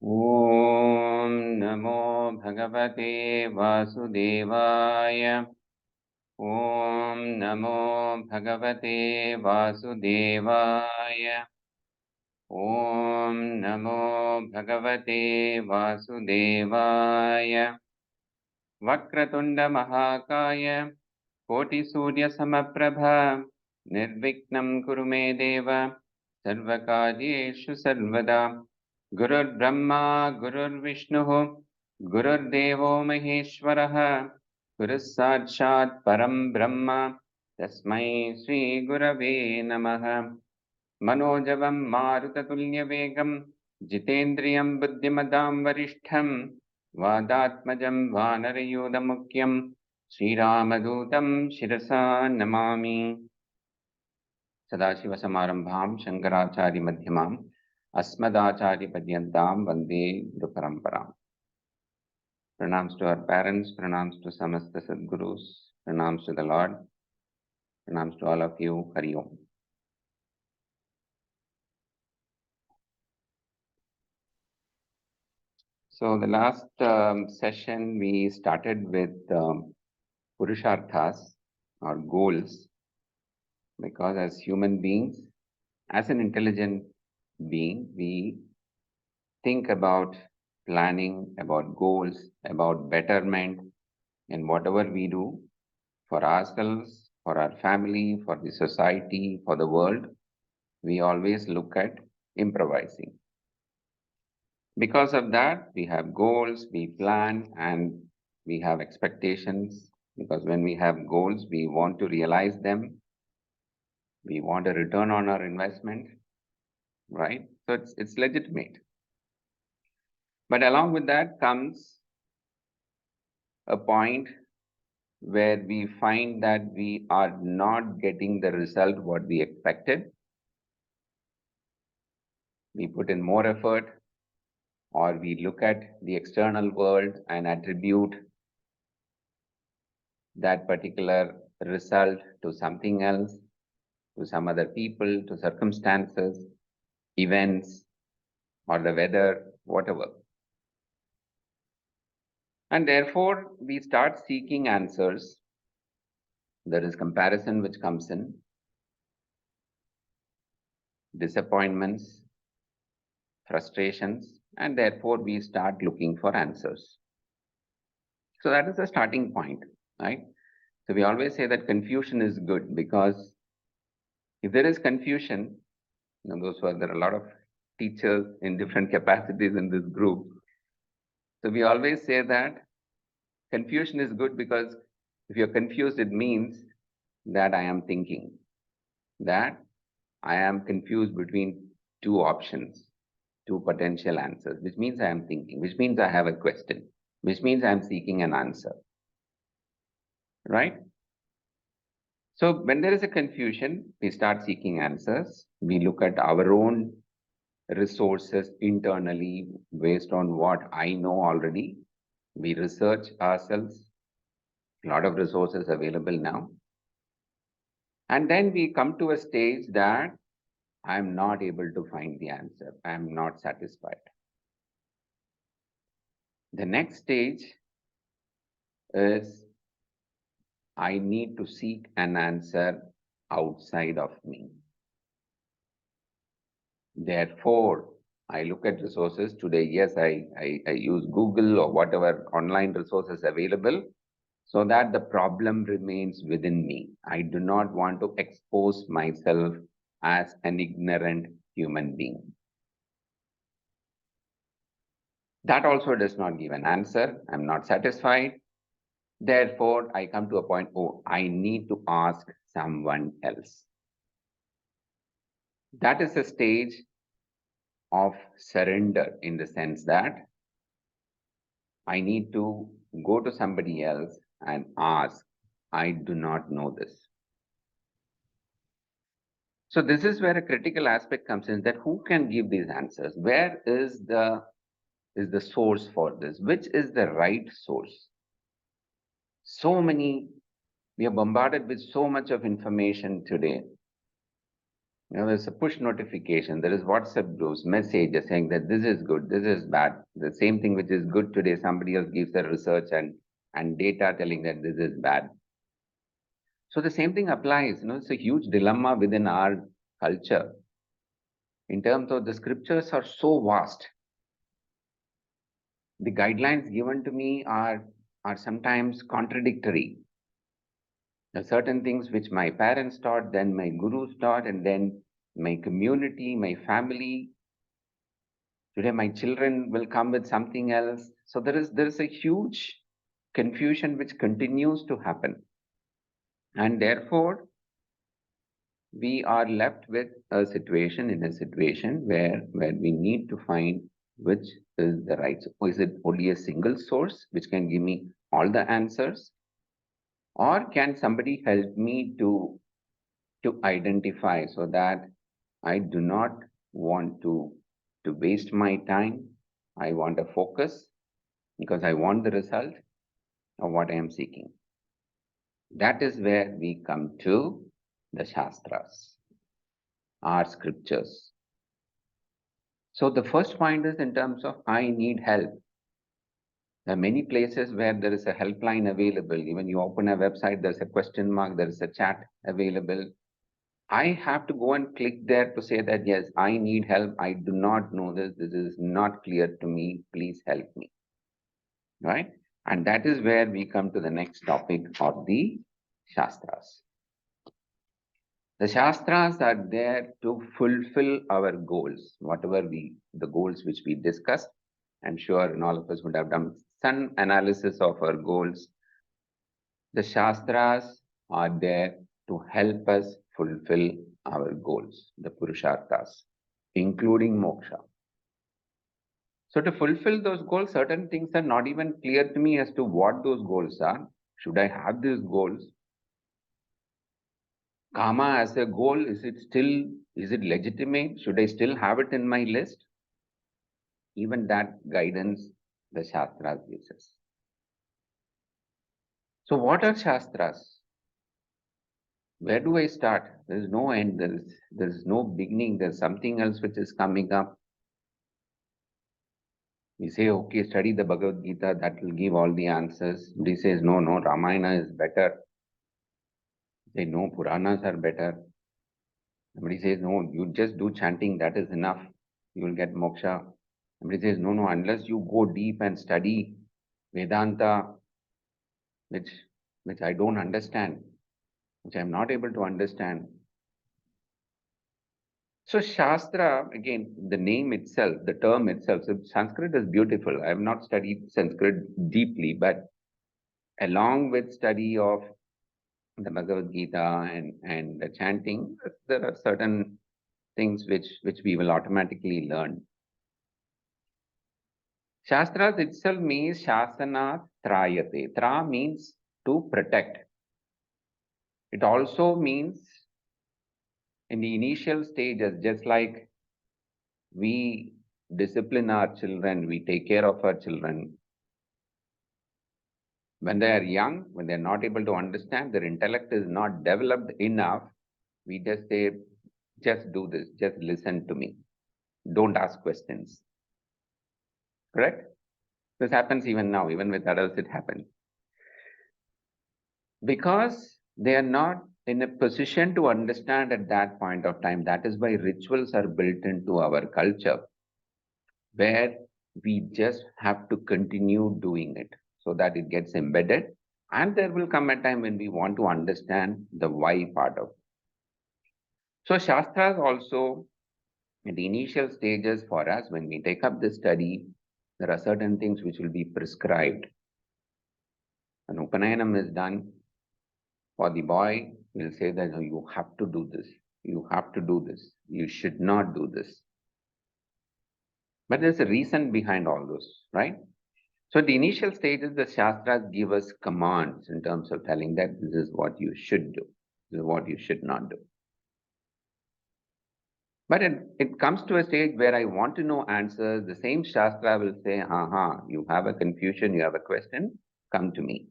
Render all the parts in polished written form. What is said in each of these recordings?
ॐ नमो भगवते वासुदेवाय। ॐ नमो भगवते वासुदेवाय। ॐ नमो भगवते वासुदेवाय। वक्रतुण्डमहाकाय कोटिसूर्यसमप्रभ निर्विघ्नं कुरु मे देव सर्वकार्येषु सर्वदा। गुरुर्ब्रह्मा गुरुर्विष्णुः गुरुर्देवो महेश्वरः गुरुः साक्षात् परं ब्रह्म तस्मै श्रीगुरवे नमः। मनोजवं मारुततुल्यवेगं जितेन्द्रियं बुद्धिमतां वरिष्ठं वादात्मजं वानरयूथमुख्यं श्रीरामदूतं शिरसा नमामि। सदाशिवसमारम्भां शङ्कराचार्यमध्यमाम् अस्मदाचार्यपर्यन्तां वन्दे गुरुपरम्पराम्। Pranams to our parents, pranams to Samasta Sadgurus, pranams to the Lord, pranams to all of you. Hari Om. So the last session we started with Purusharthas or goals, because as human beings, as an intelligent being, we think about planning, about goals, about betterment in whatever we do for ourselves, for our family, for the society, for the world. We always look at improvising. Because of that, we have goals, we plan, and we have expectations. Because when we have goals, we want to realize them. We want a return on our investment, right? So it's legitimate. But along with that comes a point where we find that we are not getting the result what we expected. We put in more effort, or we look at the external world and attribute that particular result to something else, to some other people, to circumstances, events, or the weather, whatever. And therefore, we start seeking answers. There is comparison which comes in, disappointments, frustrations, and therefore we start looking for answers. So that is the starting point, right? So we always say that confusion is good, because if there is confusion, there are a lot of teachers in different capacities in this group. So we always say that confusion is good, because if you're confused, it means that I am thinking, that I am confused between two options, two potential answers, which means I am thinking, which means I have a question, which means I am seeking an answer, right? So when there is a confusion, we start seeking answers. We look at our own resources internally based on what I know already. We research ourselves, a lot of resources available now. And then we come to a stage that I'm not able to find the answer. I'm not satisfied. The next stage is I need to seek an answer outside of me. Therefore, I look at resources today. Yes, I use Google or whatever online resources available, so that the problem remains within me. I do not want to expose myself as an ignorant human being. That also does not give an answer. I'm not satisfied. Therefore, I come to a point, oh, I need to ask someone else. That is a stage of surrender, in the sense that I need to go to somebody else and ask, I do not know this. So this is where a critical aspect comes in, that who can give these answers? Where is the source for this? Which is the right source? So many, we are bombarded with so much of information today. There's a push notification. There is WhatsApp groups, messages saying that this is good, this is bad. The same thing which is good today, somebody else gives the research and data telling that this is bad. So the same thing applies. It's a huge dilemma within our culture. In terms of the scriptures are so vast. The guidelines given to me are sometimes contradictory. There are certain things which my parents taught, then my gurus taught, and then my community, my family. Today my children will come with something else. So there is a huge confusion which continues to happen. And therefore, we are left with a situation where we need to find which is the right. Is it only a single source which can give me all the answers? Or can somebody help me to identify so that I do not want to waste my time. I want to focus because I want the result of what I am seeking. That is where we come to the Shastras, our scriptures. So the first point is in terms of I need help. There are many places where there is a helpline available. Even you open a website, there's a question mark, there is a chat available. I have to go and click there to say that, yes, I need help. I do not know this. This is not clear to me. Please help me. Right? And that is where we come to the next topic of the Shastras. The Shastras are there to fulfill our goals, whatever the goals which we discussed. I'm sure and all of us would have done some analysis of our goals. The Shastras are there to help us fulfill our goals, the Purusharthas, including moksha. So to fulfill those goals, certain things are not even clear to me as to what those goals are. Should I have these goals? Kama as a goal, is it legitimate? Should I still have it in my list? Even that guidance the Shastras gives us. So what are Shastras? Where do I start? There is no end. There is no beginning. There's something else which is coming up. We say, okay, study the Bhagavad Gita, that will give all the answers. He says, no, Ramayana is better. Say, no, Puranas are better. Somebody says, no, you just do chanting, that is enough. You will get moksha. Somebody says, no, unless you go deep and study Vedanta, which I don't understand, which I'm not able to understand. So Shastra, again, the name itself, the term itself, so Sanskrit is beautiful. I have not studied Sanskrit deeply, but along with study of the Bhagavad Gita and the chanting, there are certain things which we will automatically learn. Shastras itself means Shasana Trayate. Tra means to protect. It also means in the initial stages, just like we discipline our children, we take care of our children. When they are young, when they are not able to understand, their intellect is not developed enough, we just say, just do this, just listen to me. Don't ask questions. Correct? This happens even now, even with adults it happens. Because they are not in a position to understand at that point of time. That is why rituals are built into our culture, where we just have to continue doing it so that it gets embedded. And there will come a time when we want to understand the why part of it. So Shastras also, in the initial stages for us, when we take up the study, there are certain things which will be prescribed. When Upanayanam is done, for the boy, we'll say that no, you have to do this, you have to do this, you should not do this. But there's a reason behind all those, right? So the initial stages, the Shastras give us commands in terms of telling that this is what you should do, this is what you should not do. But it comes to a stage where I want to know answers. The same Shastra will say, you have a confusion, you have a question, come to me.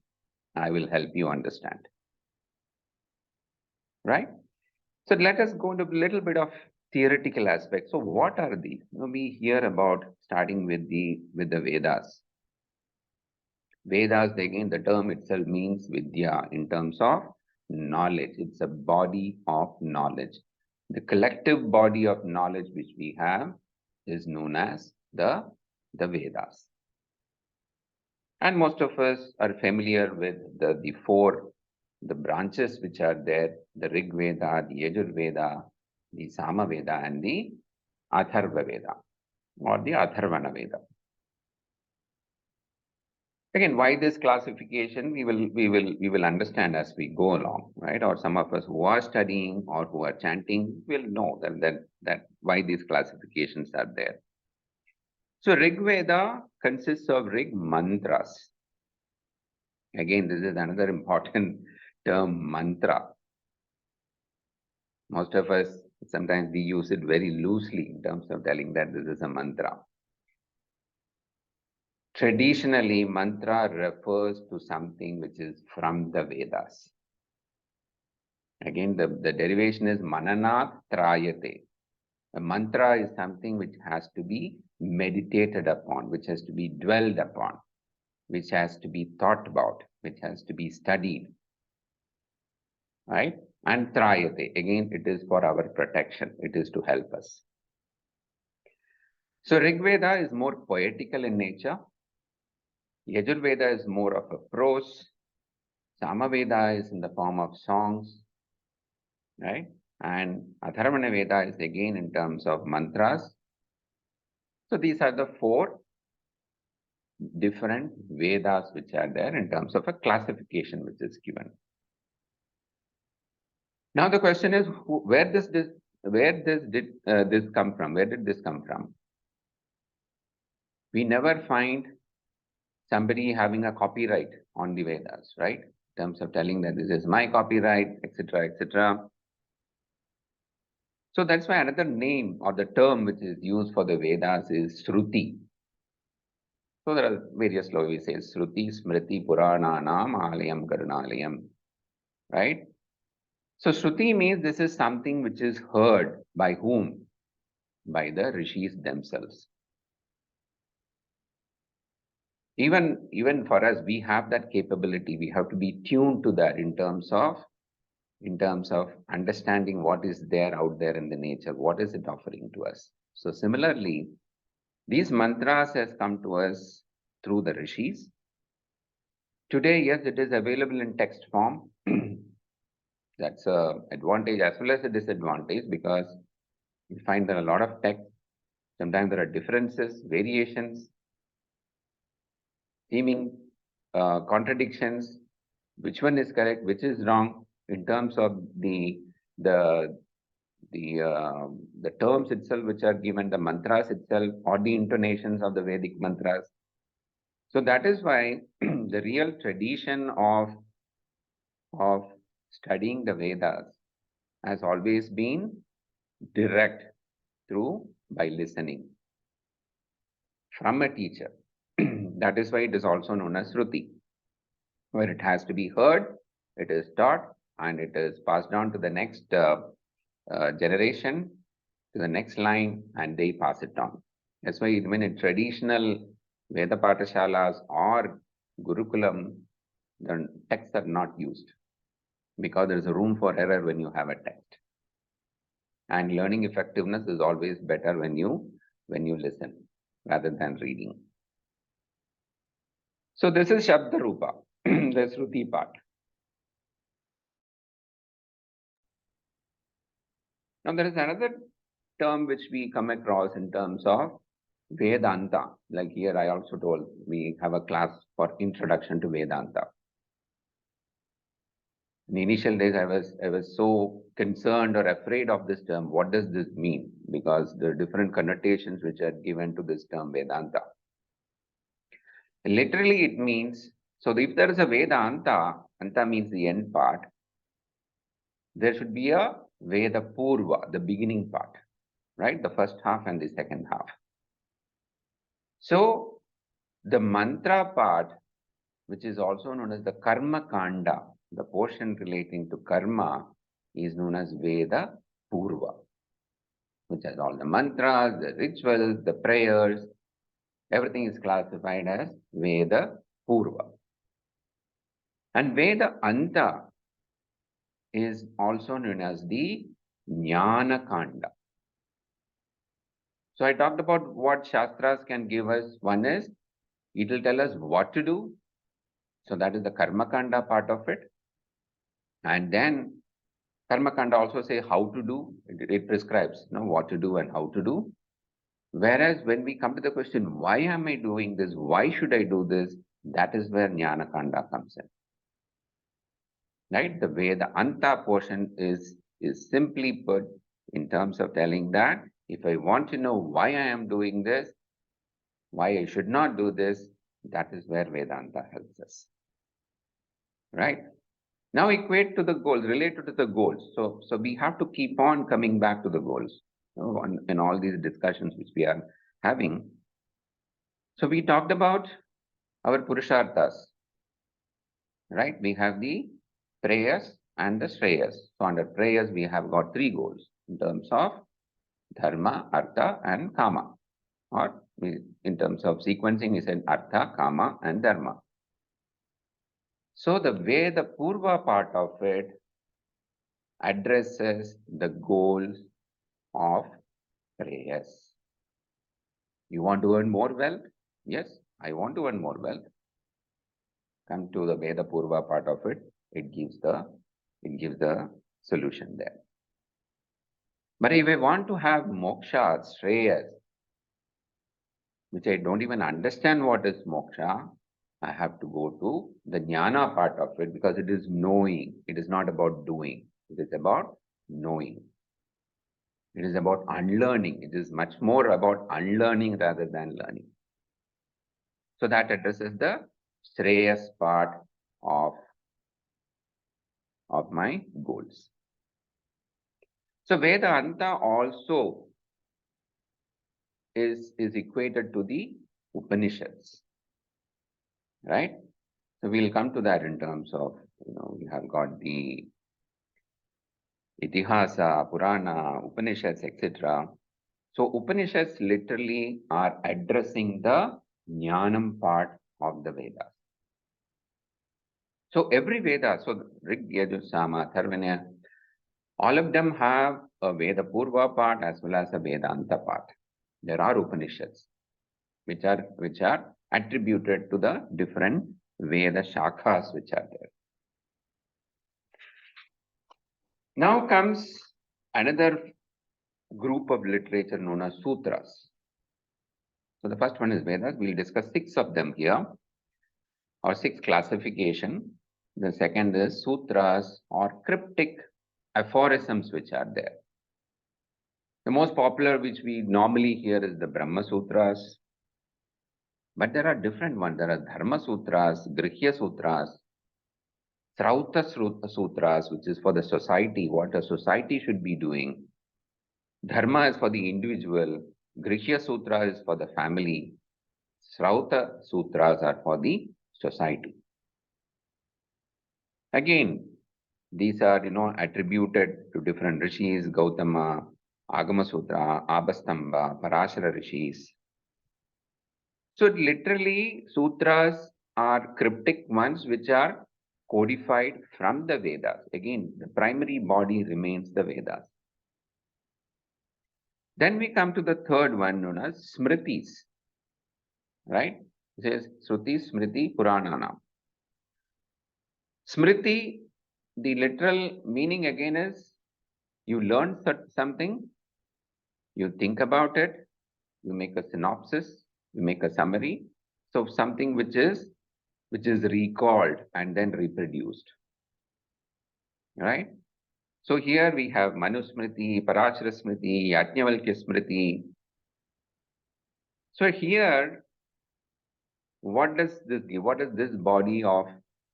I will help you understand. Right? So let us go into a little bit of theoretical aspect. So what are these? We hear about starting with the Vedas. Vedas, again, the term itself means Vidya in terms of knowledge. It's a body of knowledge. The collective body of knowledge which we have is known as the Vedas. And most of us are familiar with the four branches which are there, the Rig Veda, the Yajur Veda, the Sama Veda, and the Atharva Veda or the Atharvana Veda. Again, why this classification we will understand as we go along, right? Or some of us who are studying or who are chanting will know that why these classifications are there. So Rig Veda consists of Rig mantras. Again, this is another important term, mantra. Most of us, sometimes we use it very loosely in terms of telling that this is a mantra. Traditionally, mantra refers to something which is from the Vedas. Again, the derivation is mananat trayate. A mantra is something which has to be meditated upon, which has to be dwelled upon, which has to be thought about, which has to be studied. Right? And trayate, again, it is for our protection. It is to help us. So Rig Veda is more poetical in nature. Yajur Veda is more of a prose. Sama Veda is in the form of songs. Right? And Atharvana Veda is again in terms of mantras. So these are the four different Vedas which are there in terms of a classification which is given. Now the question is, where did this come from? Where did this come from? We never find somebody having a copyright on the Vedas, right? In terms of telling that this is my copyright, etc., etc. So that's why another name or the term which is used for the Vedas is Shruti. So there are various laws. We say Shruti, Smriti, Purananam, Alayam, Karunalayam, right? So Shruti means this is something which is heard by whom? By the rishis themselves. Even for us, we have that capability. We have to be tuned to that in terms of understanding what is there out there in the nature. What is it offering to us? So similarly, these mantras has come to us through the rishis. Today, yes, it is available in text form. That's an advantage as well as a disadvantage because you find there are a lot of text. Sometimes there are differences, variations, seeming contradictions. Which one is correct? Which is wrong? In terms of the terms itself which are given, the mantras itself, or the intonations of the Vedic mantras. So that is why the real tradition of studying the Vedas has always been direct through by listening from a teacher. That is why it is also known as Shruti, where it has to be heard, it is taught, and it is passed on to the next generation, to the next line, and they pass it on. That's why even in traditional Veda Patashalas or Gurukulam, the texts are not used because there is a room for error when you have a text. And learning effectiveness is always better when you listen rather than reading. So this is Shabda Rupa, the Shruti part. Now there is another term which we come across in terms of Vedanta. Like here I also told we have a class for introduction to Vedanta. In the initial days, I was so concerned or afraid of this term. What does this mean? Because there are different connotations which are given to this term Vedanta. Literally, it means, so if there is a Vedanta, Anta means the end part, there should be a Veda Purva, the beginning part, right? The first half and the second half. So the mantra part, which is also known as the Karma Kanda, the portion relating to karma, is known as Veda Purva, which has all the mantras, the rituals, the prayers. Everything is classified as Veda Purva. And Veda Anta is also known as the Jnana Kanda. So I talked about what Shastras can give us. One is, it will tell us what to do. So that is the Karma Kanda part of it. And then Karma Kanda also say how to do. It prescribes what to do and how to do. Whereas when we come to the question, why am I doing this? Why should I do this? That is where Jnana Kanda comes in. Right? The way the Anta portion is simply put in terms of telling that if I want to know why I am doing this, why I should not do this, that is where Vedanta helps us. Right? Now equate to the goals, related to the goals. So we have to keep on coming back to the goals in all these discussions which we are having. So we talked about our Purusharthas. Right? We have the prayers and the Shreyas. So under prayers, we have got three goals in terms of Dharma, Artha, and Kama. Or in terms of sequencing, we said Artha, Kama, and Dharma. So the way the Purva part of it addresses the goals of prayers. You want to earn more wealth? Yes, I want to earn more wealth. Come to the Veda Purva part of it, it gives the solution there. But if I want to have moksha, Shreyas, which I don't even understand what is moksha, I have to go to the jnana part of it because it is knowing. It is not about doing. It is about knowing. It is about unlearning. It is much more about unlearning rather than learning. So that addresses the Shreyas part of my goals. So Vedanta also is equated to the Upanishads, right? So we'll come to that in terms of, we have got the Itihasa, Purana, Upanishads, etc. So Upanishads literally are addressing the Jnanam part of the Vedas. So every Veda, so Rig, Yajur, Sama, Tharvanya, all of them have a Veda Purva part as well as a Vedanta part. There are Upanishads which are attributed to the different Veda Shakhas which are there. Now comes another group of literature known as Sutras. So the first one is Vedas. We'll discuss 6 of them here, or 6 classification. The second is Sutras or cryptic aphorisms which are there. The most popular which we normally hear is the Brahma Sutras. But there are different ones. There are Dharma Sutras, Grihya Sutras, Srauta Sutras, which is for the society, what a society should be doing. Dharma is for the individual. Grihya Sutra is for the family. Srauta Sutras are for the society. Again, these are, attributed to different rishis, Gautama, Agama Sutra, Abhastamba, Parashara rishis. So literally, sutras are cryptic ones which are codified from the Vedas. Again, the primary body remains the Vedas. Then we come to the third one known as Smritis. Right? It says Shruti, Smriti, Purananam. Smriti, the literal meaning again is you learn something, you think about it, you make a synopsis, you make a summary. So something which is recalled and then reproduced. Right? So here we have Manusmriti, Parashara Smriti, Yajnavalkya Smriti. So here, what does this give? What does this body of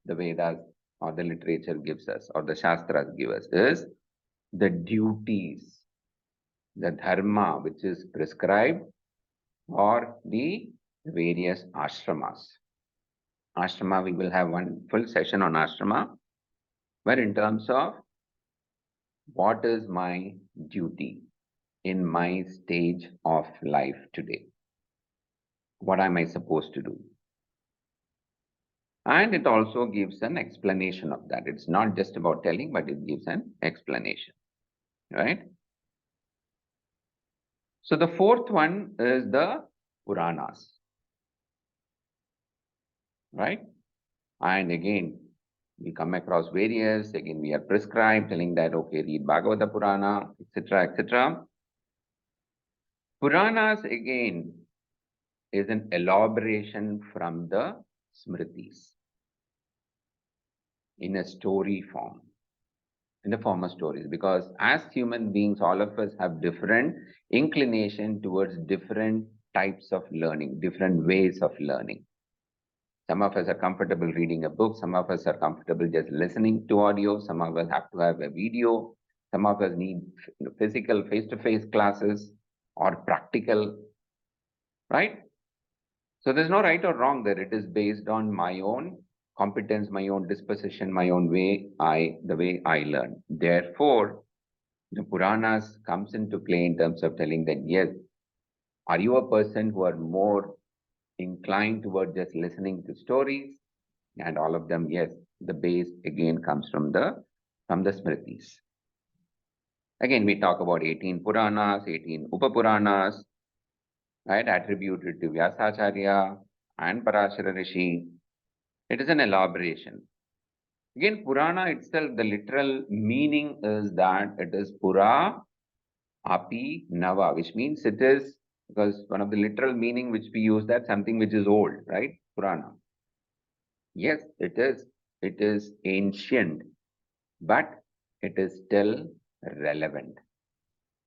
the Vedas or the literature gives us, or the Shastras give us, is the duties, the dharma which is prescribed for the various ashramas. Ashrama, we will have one full session on ashrama, where in terms of what is my duty in my stage of life today? What am I supposed to do? And it also gives an explanation of that. It's not just about telling, but it gives an explanation, right? So the fourth one is the Puranas, right? And again, we come across various, again, we are prescribed telling that, okay, read Bhagavata Purana, etc., etc. Puranas, again, is an elaboration from the Smritis in a story form, in the form of stories, because as human beings, all of us have different inclination towards different types of learning, different ways of learning. Some of us are comfortable reading a book, some of us are comfortable just listening to audio, some of us have to have a video, some of us need physical face-to-face classes or practical, right? So there's no right or wrong there. It is based on my own competence, my own disposition, my own way, the way I learn. Therefore, the Puranas comes into play in terms of telling that, yes, are you a person who are more inclined toward just listening to stories? And all of them, yes, the base again comes from the Smritis. Again, we talk about 18 Puranas, 18 Upapuranas, right, attributed to Vyasacharya and Parashara Rishi. It is an elaboration. Again, Purana itself, the literal meaning is that it is Pura Api Nava, which means it is, because one of the literal meaning which we use, that something which is old, right? Purana. Yes, it is. It is ancient, but it is still relevant.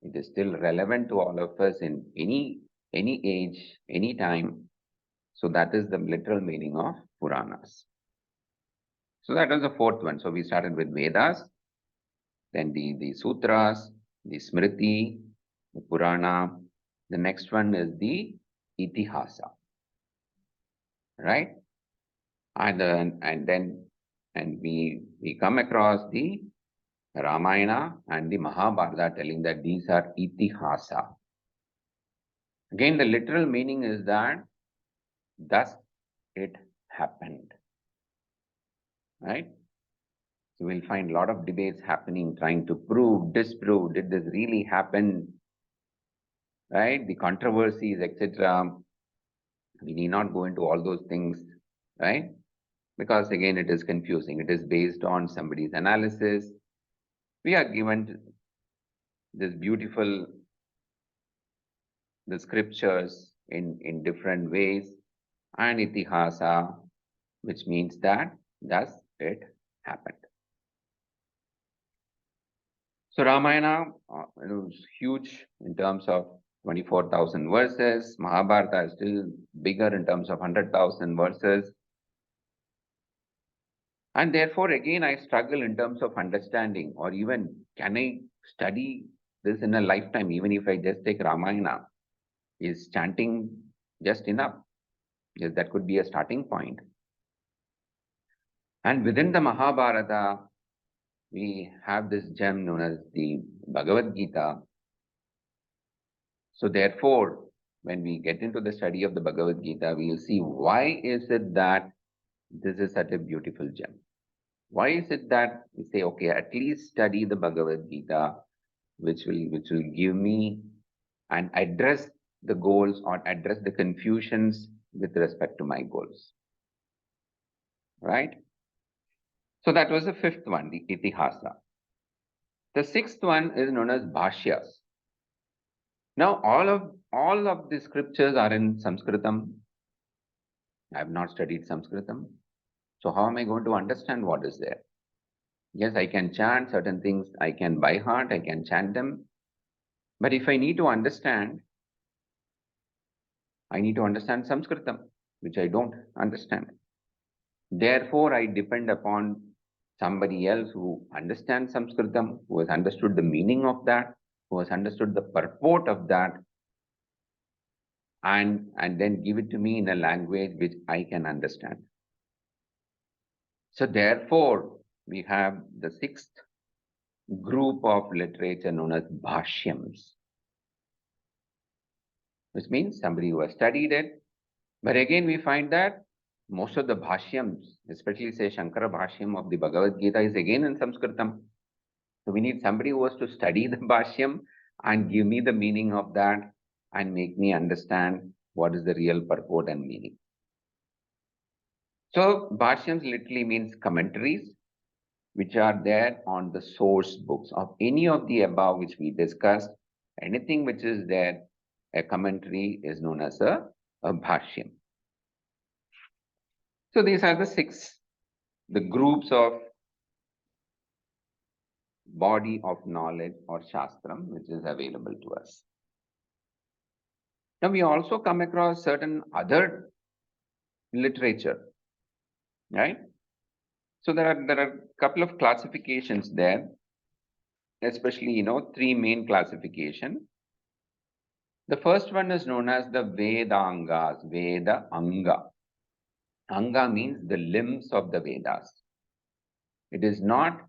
It is still relevant to all of us in any age, any time. So that is the literal meaning of Puranas. So that was the fourth one. So we started with Vedas, then the Sutras, the Smriti, the Purana. The next one is the Itihasa, right? And we come across the Ramayana and the Mahabharata, telling that these are Itihasa. Again, the literal meaning is that thus it happened, right? So we'll find a lot of debates happening, trying to prove, disprove, did this really happen, right? The controversies, etc. We need not go into all those things, right? Because again, it is confusing. It is based on somebody's analysis. We are given this beautiful, the scriptures in different ways, and itihasa, which means that thus it happened. So Ramayana it was huge in terms of 24,000 verses. Mahabharata is still bigger in terms of 100,000 verses. And therefore, again, I struggle in terms of understanding, or even can I study this in a lifetime, even if I just take Ramayana? Is chanting just enough? Yes, that could be a starting point. And within the Mahabharata, we have this gem known as the Bhagavad Gita. So therefore, when we get into the study of the Bhagavad Gita, we will see why is it that this is such a beautiful gem. Why is it that we say, okay, at least study the Bhagavad Gita, which will give me and address the goals or address the confusions with respect to my goals, right? So that was the fifth one, the Itihasa. The sixth one is known as Bhashyas. Now, all of the scriptures are in Sanskritam. I have not studied Sanskritam. So how am I going to understand what is there? Yes, I can chant certain things, I can by heart, I can chant them. But if I need to understand, I need to understand Sanskritam, which I don't understand. Therefore, I depend upon somebody else who understands Sanskritam, who has understood the meaning of that, who has understood the purport of that, and then give it to me in a language which I can understand. So therefore, we have the sixth group of literature known as bhashyams, which means somebody who has studied it. But again, we find that most of the bhashyams, especially say Shankara Bhashyam of the Bhagavad Gita, is again in Sanskritam. So we need somebody who has to study the Bhashyam and give me the meaning of that and make me understand what is the real purport and meaning. So Bhashyams literally means commentaries which are there on the source books of any of the above which we discussed. Anything which is there, a commentary is known as a Bhashyam. So these are the groups of body of knowledge or Shastram which is available to us. Now we also come across certain other literature, right? So there are a couple of classifications there, especially, three main classification. The first one is known as the Vedangas, Veda Anga. Anga means the limbs of the Vedas. It is not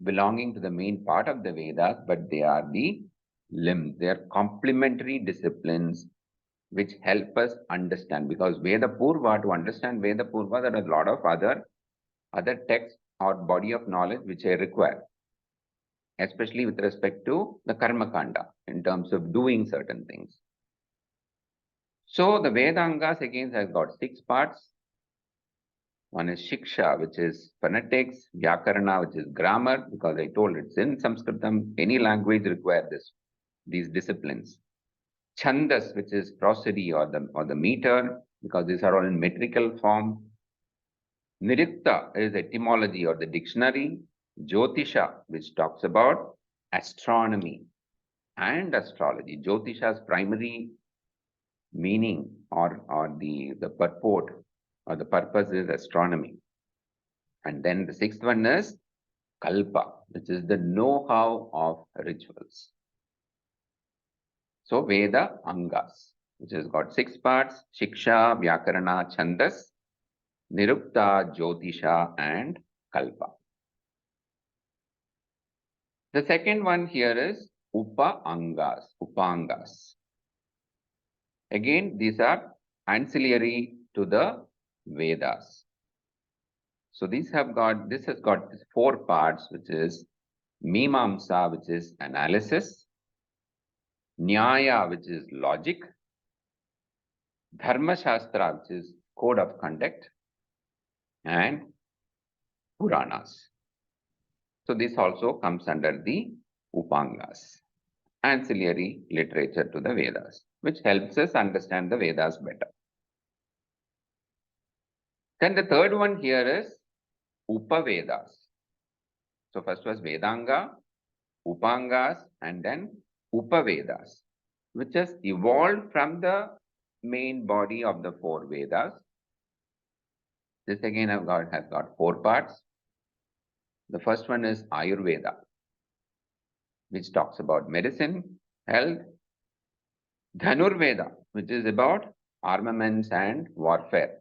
belonging to the main part of the Vedas, but they are the limbs. They are complementary disciplines which help us understand. Because Veda Purva, to understand Veda Purva, there are a lot of other texts or body of knowledge which I require, especially with respect to the Karma Kanda in terms of doing certain things. So the Vedangas again has got 6 parts. One is Shiksha, which is phonetics, Vyakarana, which is grammar, because I told it's in Sanskritam, any language require these disciplines. Chandas, which is prosody or the meter, because these are all in metrical form. Nirukta is etymology or the dictionary. Jyotisha, which talks about astronomy and astrology. Jyotisha's primary meaning or the purport or the purpose is astronomy. And then the 6th one is Kalpa, which is the know-how of rituals. So Veda Angas, which has got 6 parts: Shiksha, Vyakarana, Chandas, Nirukta, Jyotisha, and Kalpa. The second one here is Upangas. Again, these are ancillary to the Vedas. So this has got 4 parts, which is Mimamsa, which is analysis, Nyaya, which is logic, Dharma Shastra, which is code of conduct, and Puranas. So this also comes under the Upangas, ancillary literature to the Vedas, which helps us understand the Vedas better. Then the third one here is Upavedas. So first was Vedanga, Upangas, and then Upavedas, which has evolved from the main body of the 4 Vedas. This again has got 4 parts. The first one is Ayurveda, which talks about medicine, health. Dhanurveda, which is about armaments and warfare.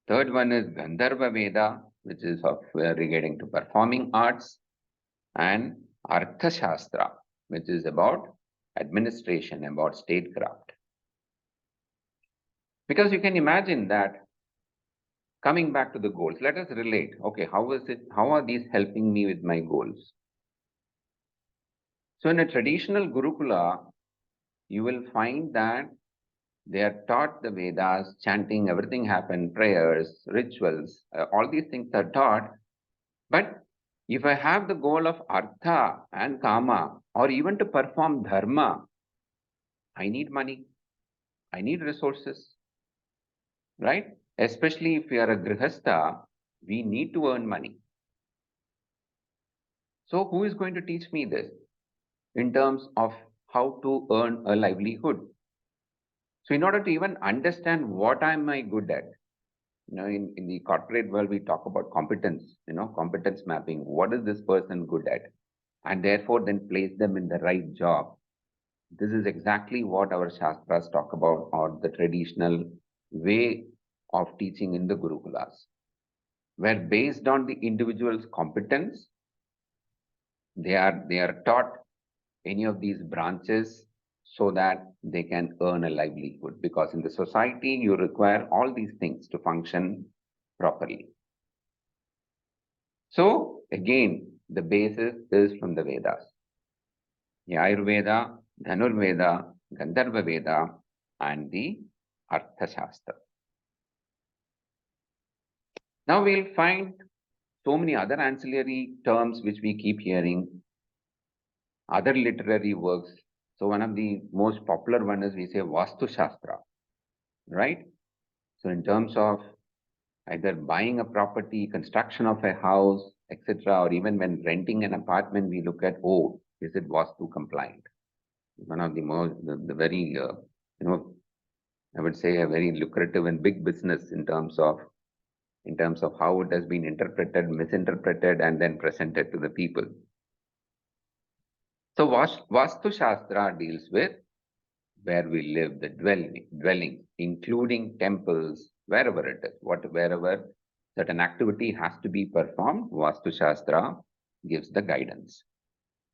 Third one is Gandharva Veda, which is regarding to performing arts. And Arthashastra, which is about administration, about statecraft. Because you can imagine that coming back to the goals, let us relate. Okay, how are these helping me with my goals? So in a traditional Gurukula, you will find that they are taught the Vedas, chanting, everything happened, prayers, rituals, all these things are taught. But if I have the goal of Artha and Kama, or even to perform Dharma, I need money, I need resources, right? Especially if we are a Grihastha, we need to earn money. So who is going to teach me this in terms of how to earn a livelihood? So in order to even understand what am I good at, in the corporate world, we talk about competence, competence mapping. What is this person good at? And therefore then place them in the right job. This is exactly what our Shastras talk about, or the traditional way of teaching in the Gurukulas. where based on the individual's competence, they are taught any of these branches so that they can earn a livelihood. Because in the society, you require all these things to function properly. So again, the basis is from the Vedas. The Ayurveda, Dhanurveda, Gandharva Veda, and the Arthashastra. Now we'll find so many other ancillary terms which we keep hearing, other literary works. So one of the most popular one is we say Vastu Shastra, right? So in terms of either buying a property, construction of a house, etc., or even when renting an apartment, we look at, oh, is it Vastu compliant? One of the most, the very, I would say a very lucrative and big business in terms of how it has been interpreted, misinterpreted, and then presented to the people. So Vastu Shastra deals with where we live, the dwelling, including temples, wherever it is, wherever certain activity has to be performed, Vastu Shastra gives the guidance.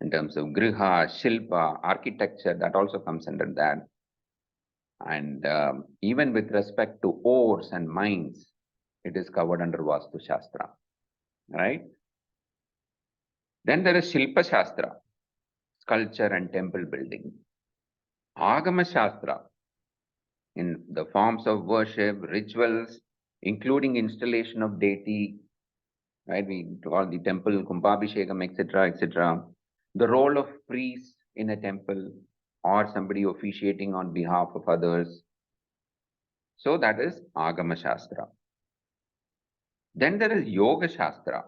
In terms of Griha, Shilpa, architecture, that also comes under that. And even with respect to ores and mines, it is covered under Vastu Shastra, right? Then there is Shilpa Shastra, sculpture and temple building. Agama Shastra, in the forms of worship, rituals, including installation of deity, right? We call the temple, Kumbhabhishekam, etc., etc. The role of priests in a temple or somebody officiating on behalf of others. So that is Agama Shastra. Then there is Yoga Shastra.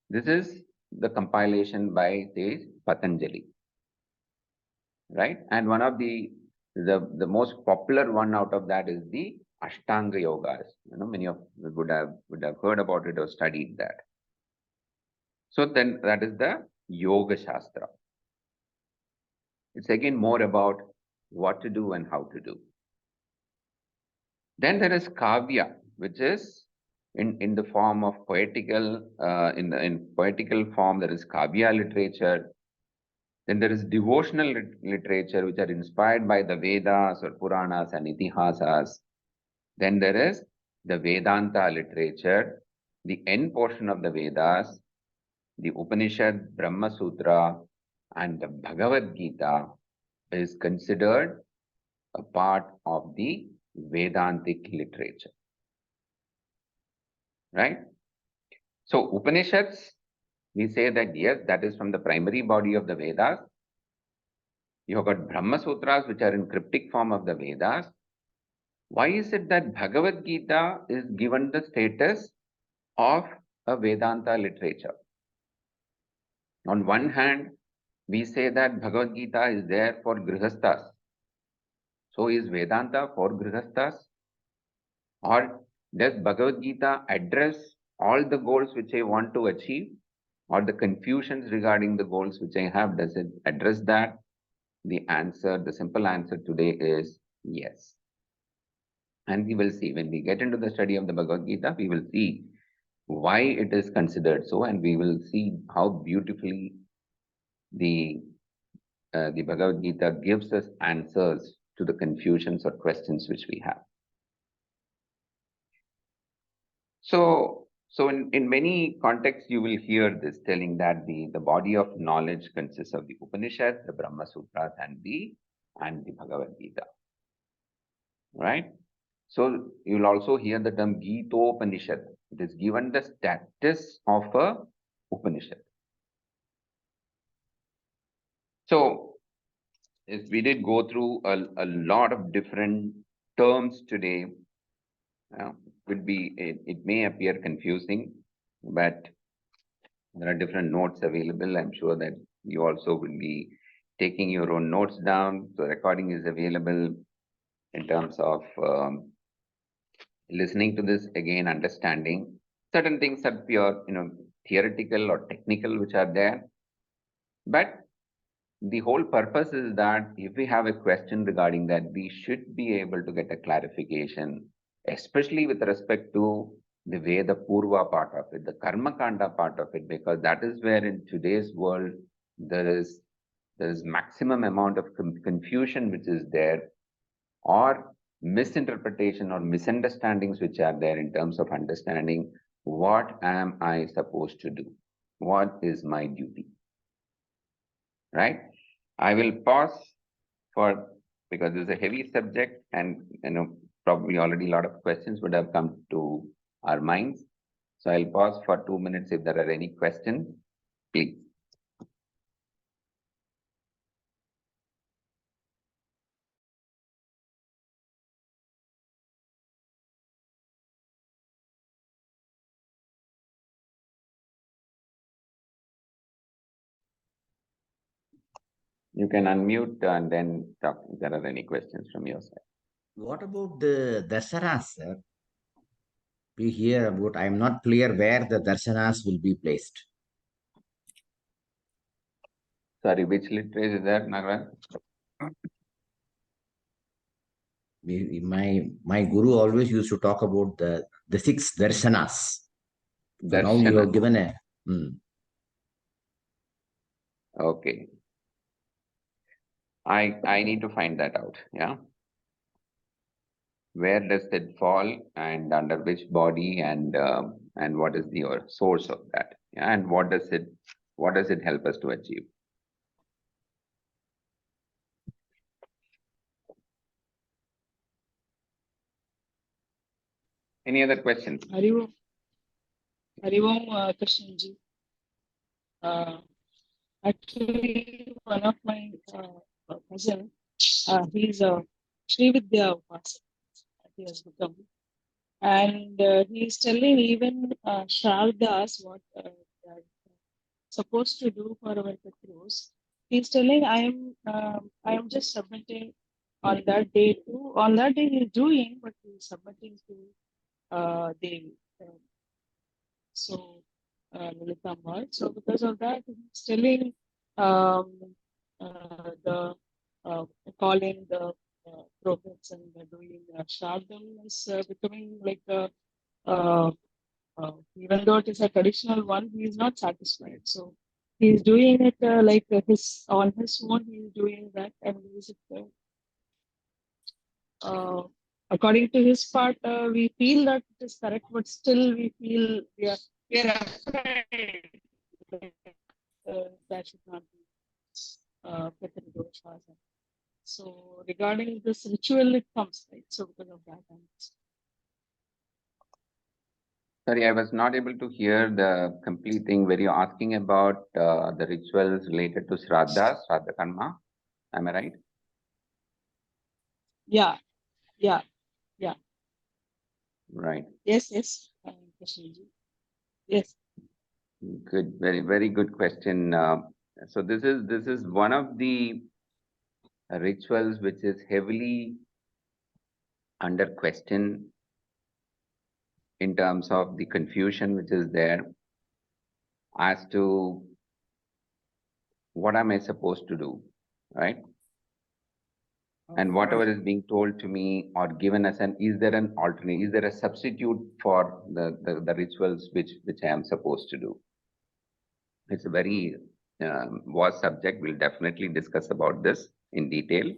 This is the compilation by, say, Patanjali, right? And one of the most popular one out of that is the Ashtanga Yogas. Many of you would have heard about it or studied that. So then that is the Yoga Shastra. It's again more about what to do and how to do. Then there is Kavya, which is in the form of poetical, in poetical form, there is Kavya literature. Then there is devotional literature, which are inspired by the Vedas or Puranas and Itihasas. Then there is the Vedanta literature, the end portion of the Vedas, the Upanishad, Brahma Sutra, and the Bhagavad Gita is considered a part of the Vedantic literature, right? So Upanishads, we say that yes, that is from the primary body of the Vedas. You have got Brahma Sutras, which are in cryptic form of the Vedas. Why is it that Bhagavad Gita is given the status of a Vedanta literature? On one hand, we say that Bhagavad Gita is there for Grihasthas. So is Vedanta for Grihasthas? Or does Bhagavad Gita address all the goals which I want to achieve? Or the confusions regarding the goals which I have, does it address that? The simple answer today is yes. And we will see, when we get into the study of the Bhagavad Gita, we will see why it is considered so, and we will see how beautifully the Bhagavad Gita gives us answers to the confusions or questions which we have. So in many contexts, you will hear this telling that the body of knowledge consists of the Upanishads, the Brahma Sutras, and the Bhagavad Gita, right? So you'll also hear the term Gitopanishad. It is given the status of a Upanishad. So if we did go through a lot of different terms today, it may appear confusing, but there are different notes available. I'm sure that you also will be taking your own notes down. The recording is available in terms of listening to this again, understanding. Certain things are pure, theoretical or technical, which are there. But the whole purpose is that if we have a question regarding that, we should be able to get a clarification, especially with respect to the way the Purva part of it, the Karma Kanda part of it, because that is where in today's world there is maximum amount of confusion which is there, or misinterpretation or misunderstandings which are there in terms of understanding what am I supposed to do, what is my duty, right? I will pause because this is a heavy subject, and probably already a lot of questions would have come to our minds. So I'll pause for 2 minutes. If there are any questions, please. You can unmute and then talk if there are any questions from your side. What about the darshanas, sir? We hear about, I'm not clear where the darshanas will be placed. Sorry, which literature is that, Nagaraj? My guru always used to talk about the 6 darshanas. So now you have given a... Okay. I need to find that out, yeah? Where does it fall and under which body, and what is the source of that, yeah? And what does it help us to achieve? Any other questions? Hari Om, Krishnan ji. Actually, one of my cousin, he's a Shri Vidya Upasak, he has become. And he's telling even Shardas what they are supposed to do for our Pitrus. He's telling I am just submitting on that day too. On that day he's doing, but he's submitting to Devi. So Lalitamma. So because of that, he's telling the calling the prophets and doing Shardam is becoming like even though it is a traditional one, he is not satisfied. So he is doing it like on his own. He is doing that, and is it according to his part, we feel that it is correct, but still we feel we are afraid that should not be put in doshas. So regarding this ritual, it comes, right? So because of that, Sorry, I was not able to hear the complete thing where you're asking about the rituals related to Shraddha Karma. Am I right? Yeah. Right. Yes. Yes. Good, very, very good question. So this is one of the rituals which is heavily under question in terms of the confusion which is there as to what am I supposed to do, right? And whatever is being told to me or given as is there an alternate, is there a substitute for the rituals which I am supposed to do? It's a very vast subject. We'll definitely discuss about this in detail.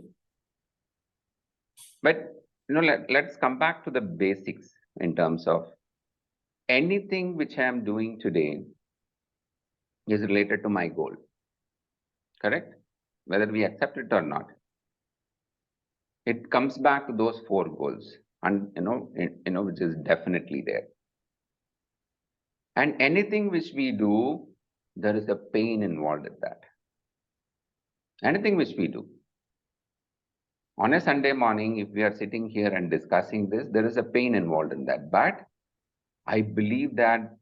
But let's come back to the basics in terms of anything which I am doing today is related to my goal. Correct? Whether we accept it or not. It comes back to those 4 goals, and which is definitely there. And anything which we do, there is a pain involved in that. Anything which we do. On a Sunday morning, if we are sitting here and discussing this, there is a pain involved in that. But I believe that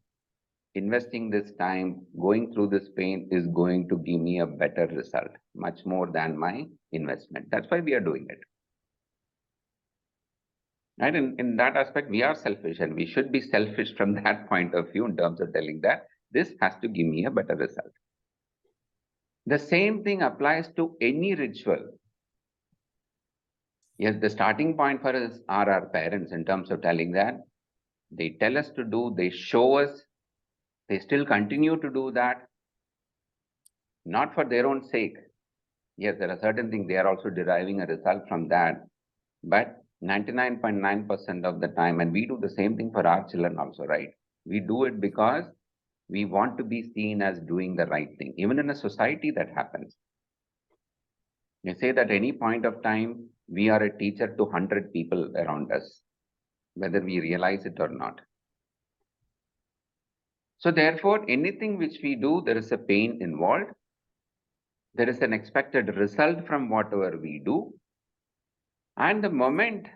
investing this time, going through this pain is going to give me a better result, much more than my investment. That's why we are doing it. Right? In that aspect, we are selfish, and we should be selfish from that point of view in terms of telling that this has to give me a better result. The same thing applies to any ritual. Yes, the starting point for us are our parents in terms of telling that They tell us to do, they show us, they still continue to do that, not for their own sake. Yes, there are certain things they are also deriving a result from that, but 99.9% of the time, and we do the same thing for our children also, right? We do it because we want to be seen as doing the right thing. Even in a society that happens. You say that any point of time, we are a teacher to 100 people around us, whether we realize it or not. So therefore, anything which we do, there is a pain involved. There is an expected result from whatever we do. And the moment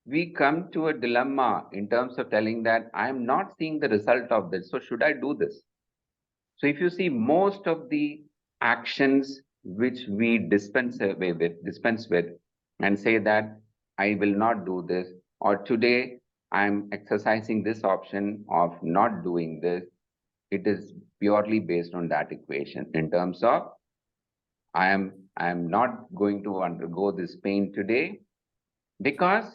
we come to a dilemma in terms of telling that I am not seeing the result of this, so should I do this? So if you see most of the actions which we dispense with and say that I will not do this, or today I'm exercising this option of not doing this, it is purely based on that equation in terms of I am not going to undergo this pain today because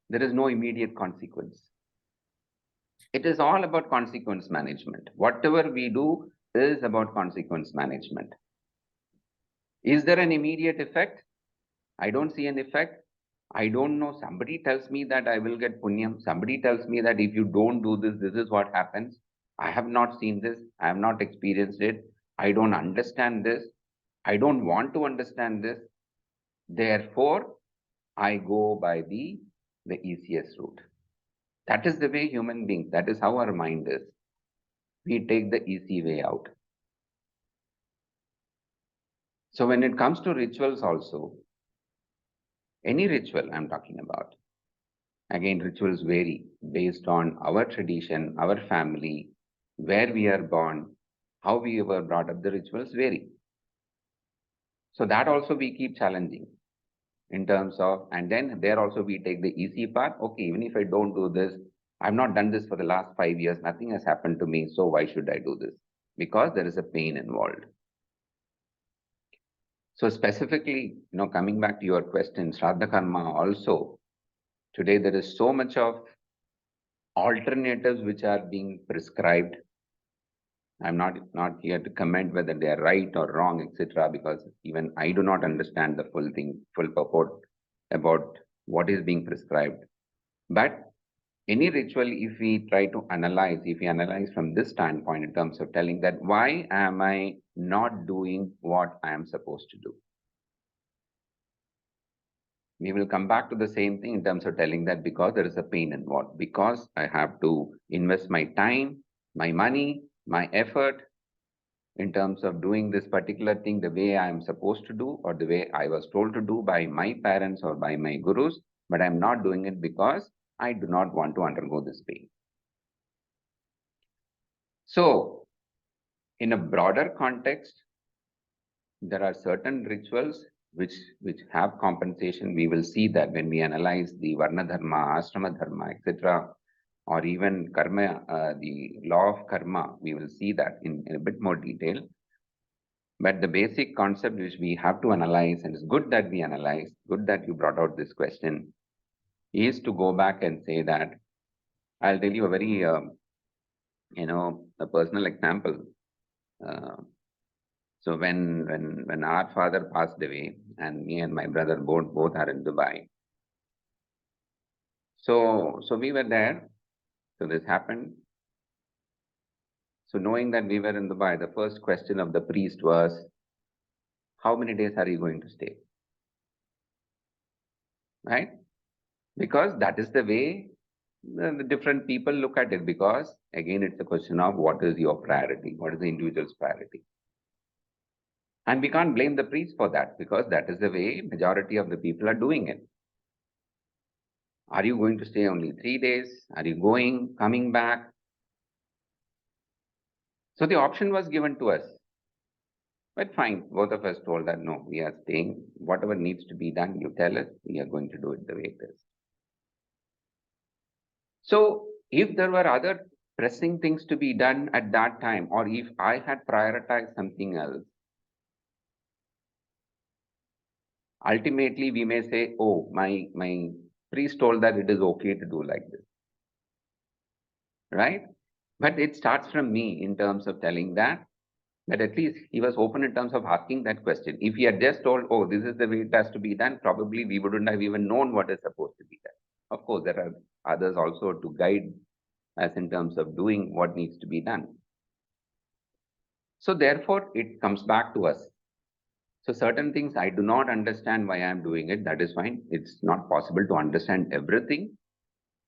there is no immediate consequence. It is all about consequence management. Whatever we do is about consequence management. Is there an immediate effect? I don't see an effect. I don't know. Somebody tells me that I will get punyam. Somebody tells me that if you don't do this, this is what happens. I have not seen this. I have not experienced it. I don't understand this. I don't want to understand this. Therefore, I go by the easiest route. That is the way human beings, that is how our mind is. We take the easy way out. So when it comes to rituals also, any ritual I'm talking about, again, rituals vary based on our tradition, our family, where we are born, how we were brought up, the rituals vary. So that also we keep challenging in terms of, and then there also we take the easy part. Okay, even if I don't do this, I've not done this for the last 5 years, nothing has happened to me, so why should I do this? Because there is a pain involved. So specifically, coming back to your question, Shraddha Karma also, today there is so much of alternatives which are being prescribed. I'm not here to comment whether they are right or wrong, etc., because even I do not understand the full purport about what is being prescribed. But any ritual, if we try to analyze, if we analyze from this standpoint in terms of telling that why am I not doing what I am supposed to do? We will come back to the same thing in terms of telling that because there is a pain involved, because I have to invest my time, my money, my effort in terms of doing this particular thing the way I am supposed to do or the way I was told to do by my parents or by my gurus, but I'm not doing it because I do not want to undergo this pain. So, in a broader context, there are certain rituals which have compensation. We will see that when we analyze the Varna Dharma, Ashrama Dharma, etc., or even karma, the law of karma, we will see that in a bit more detail. But the basic concept which we have to analyze, and it's good that we analyze, good that you brought out this question, is to go back and say that, I'll tell you a very, a personal example. So when our father passed away, and me and my brother both are in Dubai. So we were there. So this happened. So knowing that we were in Dubai, the first question of the priest was, how many days are you going to stay? Right? Because that is the way the different people look at it, because again, it's a question of what is your priority? What is the individual's priority? And we can't blame the priest for that, because that is the way majority of the people are doing it. Are you going to stay only 3 days? Are you coming back? So the option was given to us. But fine, both of us told that no, we are staying. Whatever needs to be done, you tell us, we are going to do it the way it is. So if there were other pressing things to be done at that time, or if I had prioritized something else, ultimately we may say, oh, my priest told that it is okay to do like this. right? But it starts from me in terms of telling that, but at least he was open in terms of asking that question. If he had just told, oh, this is the way it has to be done, probably we wouldn't have even known what is supposed to be done. Of course, there are others also to guide us in terms of doing what needs to be done. So therefore, it comes back to us. So certain things I do not understand why I am doing it. That is fine. It's not possible to understand everything.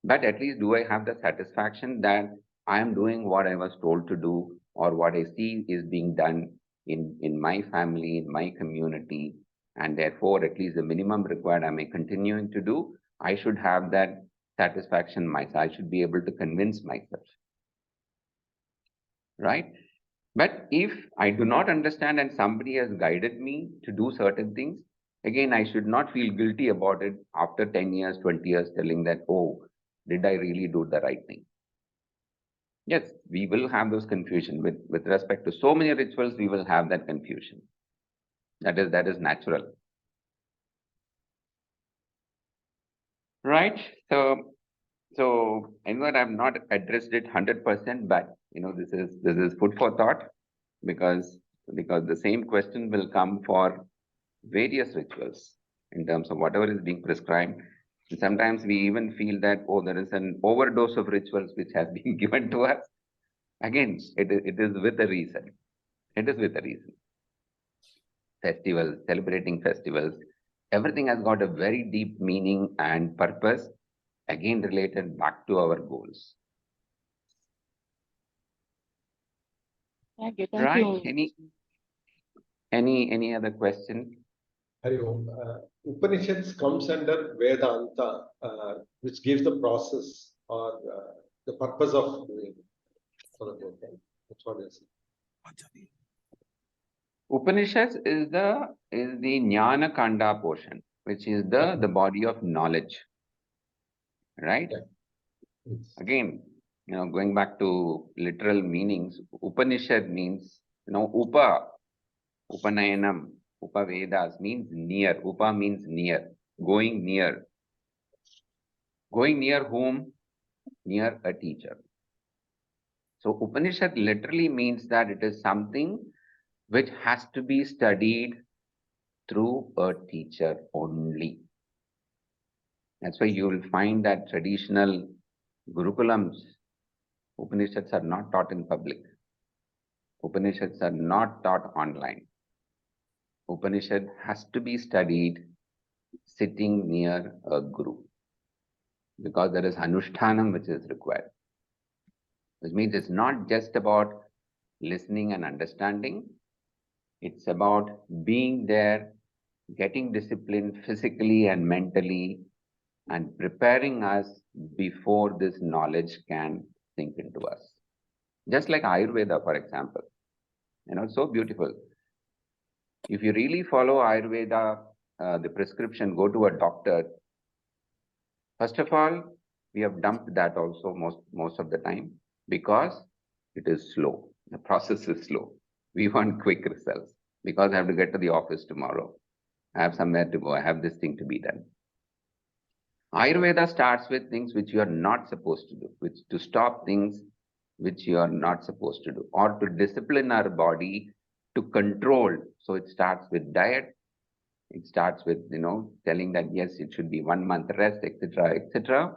But at least do I have the satisfaction that I am doing what I was told to do, or what I see is being done in my family, in my community, and therefore at least the minimum required am I continuing to do. I should have that satisfaction myself. I should be able to convince myself, right? But if I do not understand and somebody has guided me to do certain things, again, I should not feel guilty about it after 10 years, 20 years, telling that, oh, did I really do the right thing? Yes, we will have those confusion with respect to so many rituals. We will have that confusion. That is natural, right? So I know that I've not addressed it 100%, but this is food for thought, because the same question will come for various rituals in terms of whatever is being prescribed. And sometimes we even feel that, oh, there is an overdose of rituals which has been given to us. Again, it is with a reason. It is with a reason. Festivals, celebrating festivals, everything has got a very deep meaning and purpose, again related back to our goals. Thank you. Right? Any other question? Hari Om. Upanishads comes under Vedanta, which gives the process or the purpose of doing for the Vedanta. That's what I say. Upanishads is the Jnana Kanda portion, which is the body of knowledge. Right? Yeah. Again, going back to literal meanings, Upanishad means, Upanayanam, Upavedas means near. Upa means near, going near. Going near whom? Near a teacher. So Upanishad literally means that it is something which has to be studied through a teacher only. That's why you will find that traditional Gurukulams, Upanishads are not taught in public. Upanishads are not taught online. Upanishad has to be studied sitting near a guru, because there is anushtanam which is required. Which means it's not just about listening and understanding. It's about being there, getting disciplined physically and mentally, and preparing us before this knowledge can sink into us. Just like Ayurveda, for example. So beautiful. If you really follow Ayurveda, the prescription, go to a doctor. First of all, we have dumped that also most of the time, because it is slow. The process is slow. We want quick results, because I have to get to the office tomorrow. I have somewhere to go. I have this thing to be done. Ayurveda starts with things which you are not supposed to do, which to stop things which you are not supposed to do, or to discipline our body to control. So it starts with diet. It starts with, telling that, yes, it should be 1 month rest, etc., etc.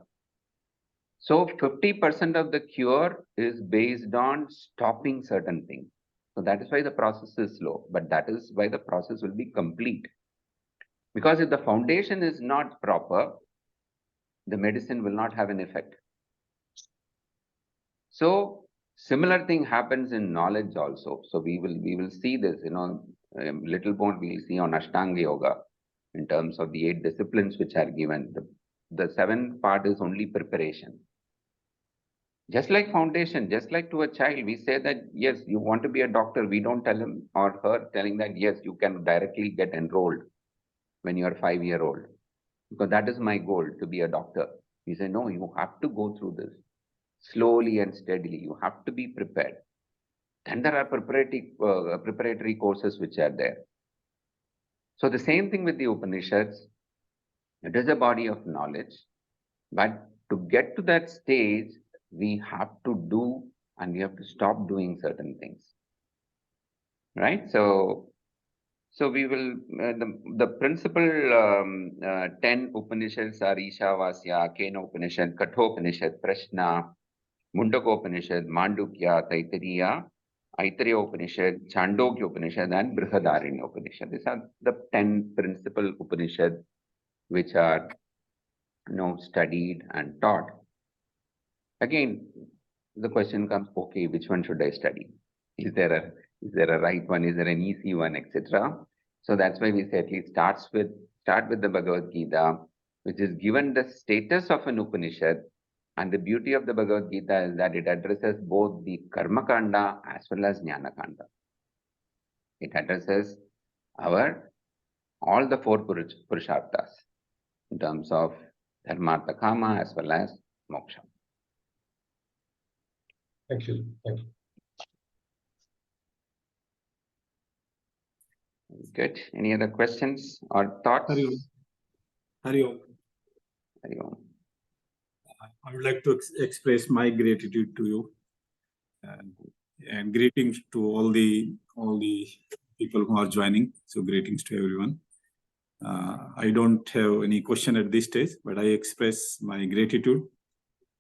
So 50% of the cure is based on stopping certain things. So that is why the process is slow, but that is why the process will be complete. Because if the foundation is not proper, the medicine will not have an effect. So similar thing happens in knowledge also. So we will see this, little more we will see on Ashtanga Yoga in terms of the 8 disciplines which are given. The 7th part is only preparation. Just like foundation, just like to a child, we say that, yes, you want to be a doctor. We don't tell him or her telling that, yes, you can directly get enrolled when you are 5-year-old. Because that is my goal, to be a doctor. We say, no, you have to go through this slowly and steadily. You have to be prepared. Then there are preparatory courses which are there. So the same thing with the Upanishads. It is a body of knowledge. But to get to that stage, we have to do and we have to stop doing certain things. Right? So we will, the principal 10 Upanishads are Ishavasya, Kena Upanishad, Kathopanishad, Prashna, Mundakopanishad, Mandukya, Taittiriya, Aitareya Upanishad, Chandogya Upanishad, and Brihadaranya Upanishad. These are the 10 principal Upanishads which are studied and taught. Again, the question comes, okay, which one should I study? Is there a right one? Is there an easy one, etc.? So that's why we say at least start with the Bhagavad Gita, which is given the status of an Upanishad. And the beauty of the Bhagavad Gita is that it addresses both the Karma Kanda as well as Jnana Kanda. It addresses all the 4 Purusharthas in terms of Dharmartha Kama as well as Moksha. Thank you. Thank you. Good. Any other questions or thoughts? Hari Om. Hari Om. I would like to express my gratitude to you and greetings to all the people who are joining. So greetings to everyone. I don't have any question at this stage, but I express my gratitude.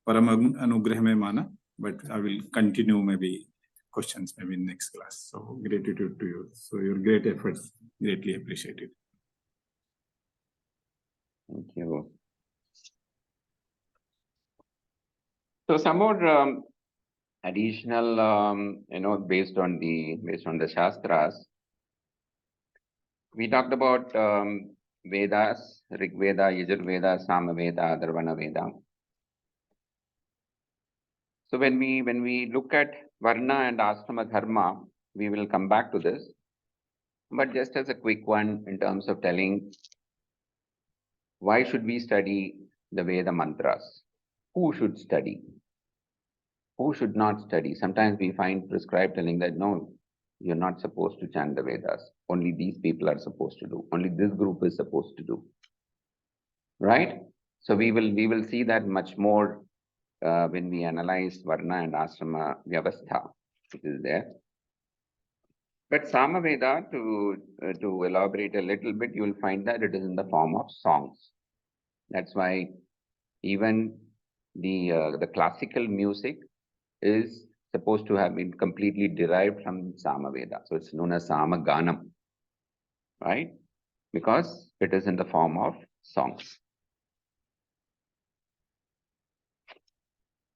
Param anugrah mein mana, but I will continue maybe questions maybe in next class. So gratitude to you. So your great efforts, greatly appreciated. Thank you. So some more additional, based on the Shastras. We talked about Vedas, Rig Veda, Yajur Veda, Sama Veda, Atharvana Veda. So when we look at Varna and Ashrama Dharma, we will come back to this. But just as a quick one in terms of telling, why should we study the Veda mantras? Who should study? Who should not study? Sometimes we find prescribed telling that, no, you're not supposed to chant the Vedas. Only these people are supposed to do. Only this group is supposed to do. Right? So we will see that much more when we analyze Varna and Ashrama Vyavastha, which is there. But Samaveda, to elaborate a little bit, you will find that it is in the form of songs. That's why even the classical music is supposed to have been completely derived from Samaveda. So it's known as Samaganam, right? Because it is in the form of songs.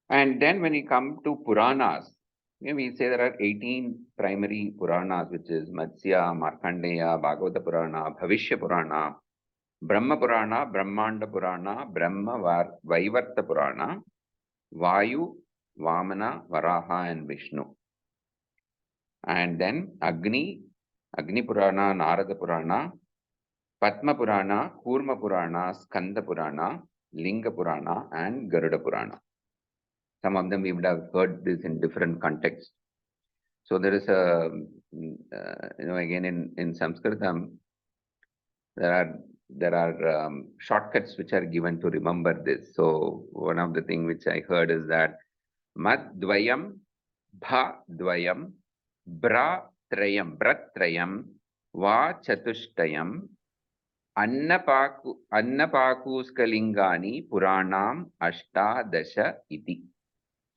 And then when we come to Puranas, we say there are 18 primary Puranas, which is Matsya, Markandeya, Bhagavata Purana, Bhavishya Purana, Brahma Purana, Brahmanda Purana, Brahma Vaivarta Purana, Vayu, Vamana, Varaha, and Vishnu. And then Agni Purana, Narada Purana, Padma Purana, Kurma Purana, Skanda Purana, Linga Purana, and Garuda Purana. Some of them we would have heard this in different contexts. So there is again in Sanskritam, there are shortcuts which are given to remember this. So one of the things which I heard is that Mad Dvayam, Bha Dvayam, Bra Trayam, Brat Trayam, Va Chatushtayam, Annapakuskalingani Puranam Ashta Dasha Iti.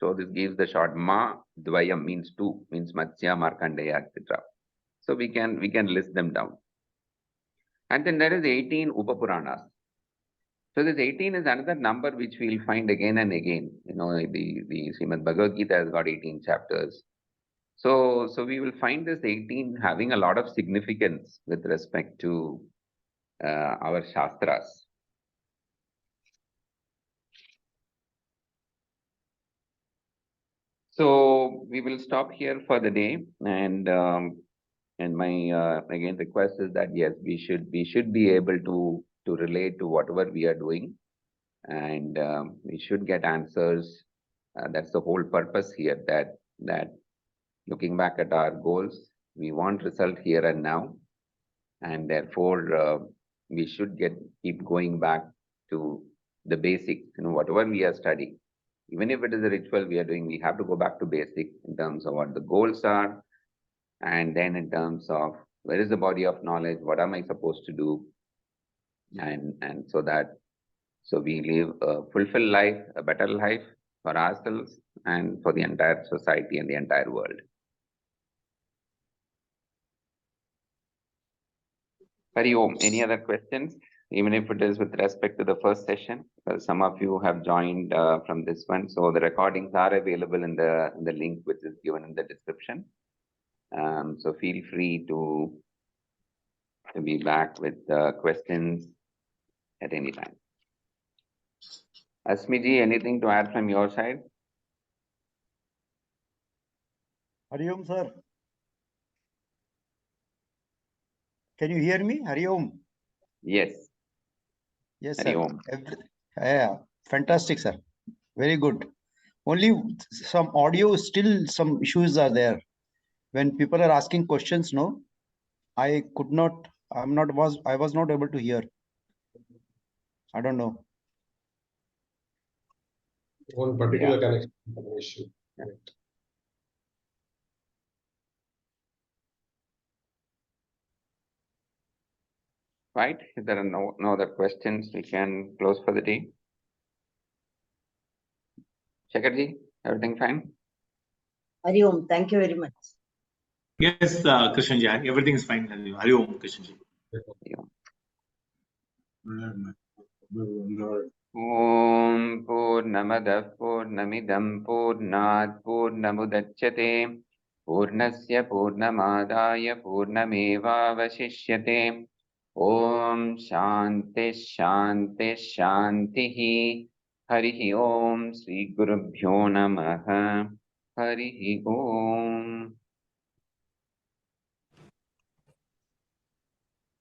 So this gives the short Ma Dvayam means 2, means Matsya, Markandeya, etc. So we can list them down. And then there is 18 Upapuranas. So this 18 is another number which we will find again and again. The Srimad Bhagavad Gita has got 18 chapters. So we will find this 18 having a lot of significance with respect to our Shastras. So we will stop here for the day, and my again request is that yes, we should be able to relate to whatever we are doing, and we should get answers. That's the whole purpose here. That looking back at our goals, we want result here and now, and therefore we should keep going back to the basics. Whatever we are studying. Even if it is a ritual we are doing, we have to go back to basic in terms of what the goals are, and then in terms of where is the body of knowledge, what am I supposed to do, and so we live a fulfilled life, a better life for ourselves and for the entire society and the entire world. Hari Om, any other questions? Even if it is with respect to the first session, because some of you have joined from this one, so the recordings are available in the link which is given in the description. So feel free to be back with questions at any time. Asmiji, anything to add from your side? Hari Om, sir. Can you hear me? Hari Om. Yes. Yes, Hari sir. Om. Yeah, fantastic, sir. Very good. Only some audio, still some issues are there. When people are asking questions, no, I was not able to hear. I don't know. One particular connection issue. Right? If there are no other questions, we can close for the day. Shekharji, everything fine? Hari Om, thank you very much. Yes, Krishnanji, everything is fine. Hari Om, Krishnanji. Om Purnamadah Purnamidam Purnat Purnamudachyate Purnasya Purnamadaya Purnamevavashishyate Om Shanti Shanti Shantihi Harihi Om Sri Gurubhyo Namaha Harihi Om.